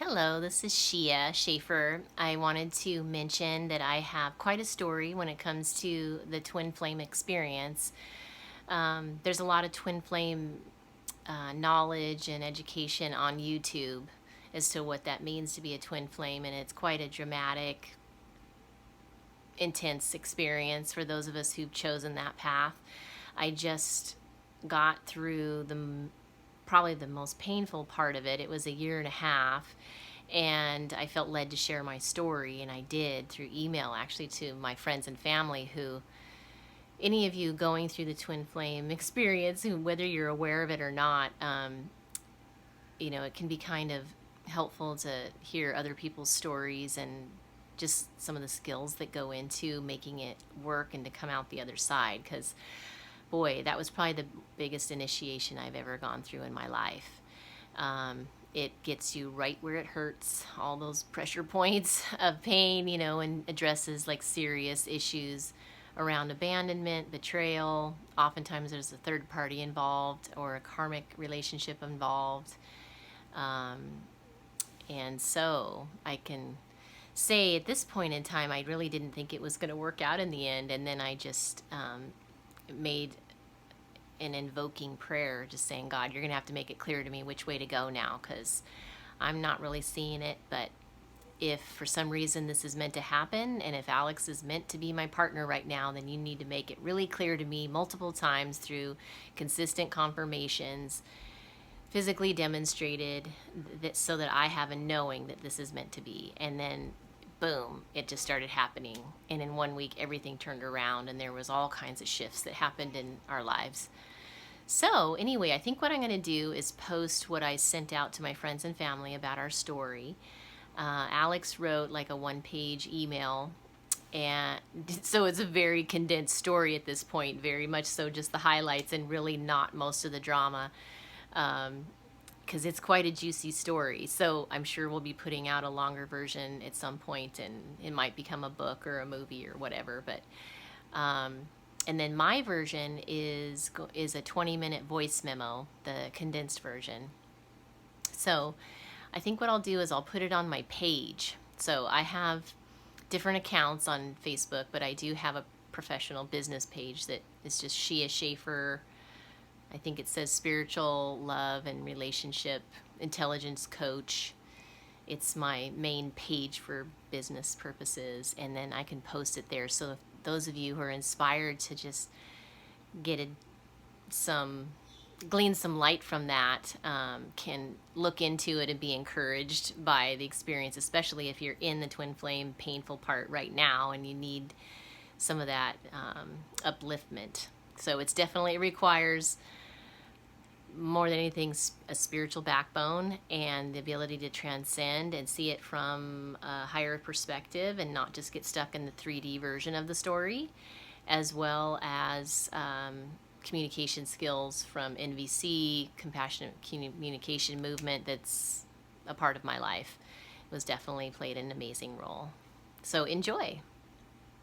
Hello, this is Sheea, Shafer. I wanted to mention that I have quite a story when it comes to the twin flame experience. There's a lot of twin flame knowledge and education on YouTube as to what that means to be a twin flame, and it's quite a dramatic, intense experience for those of us who've chosen that path. I just got through probably the most painful part of it. It was a year and a half, and I felt led to share my story, and I did through email, actually, to my friends and family. Who, any of you going through the twin flame experience, whether you're aware of it or not, it can be kind of helpful to hear other people's stories and just some of the skills that go into making it work and to come out the other side, because boy, that was probably the biggest initiation I've ever gone through in my life. It gets you right where it hurts, all those pressure points of pain, and addresses like serious issues around abandonment, betrayal. Oftentimes there's a third party involved or a karmic relationship involved. And so I can say at this point in time, I really didn't think it was going to work out in the end. And then I just made an invoking prayer, just saying, God, you're going to have to make it clear to me which way to go now, because I'm not really seeing it. But if for some reason this is meant to happen, and if Alex is meant to be my partner right now, then you need to make it really clear to me multiple times through consistent confirmations, physically demonstrated, so that I have a knowing that this is meant to be. And then boom, it just started happening. And in 1 week, everything turned around, and there was all kinds of shifts that happened in our lives. So anyway, I think what I'm going to do is post what I sent out to my friends and family about our story. Alex wrote like a 1-page email, and so it's a very condensed story at this point, very much so just the highlights and really not most of the drama. Because it's quite a juicy story. So I'm sure we'll be putting out a longer version at some point, and it might become a book or a movie or whatever. But and then my version is a 20-minute voice memo, the condensed version. So I think what I'll do is I'll put it on my page. So I have different accounts on Facebook, but I do have a professional business page that is just Sheea Shafer. I think it says spiritual love and relationship intelligence coach. It's my main page for business purposes, and then I can post it there. So if those of you who are inspired to just glean some light from that, can look into it and be encouraged by the experience, especially if you're in the twin flame painful part right now and you need some of that upliftment. So it requires, more than anything, a spiritual backbone and the ability to transcend and see it from a higher perspective and not just get stuck in the 3D version of the story, as well as communication skills from NVC, compassionate communication movement, that's a part of my life. It was definitely played an amazing role. So enjoy.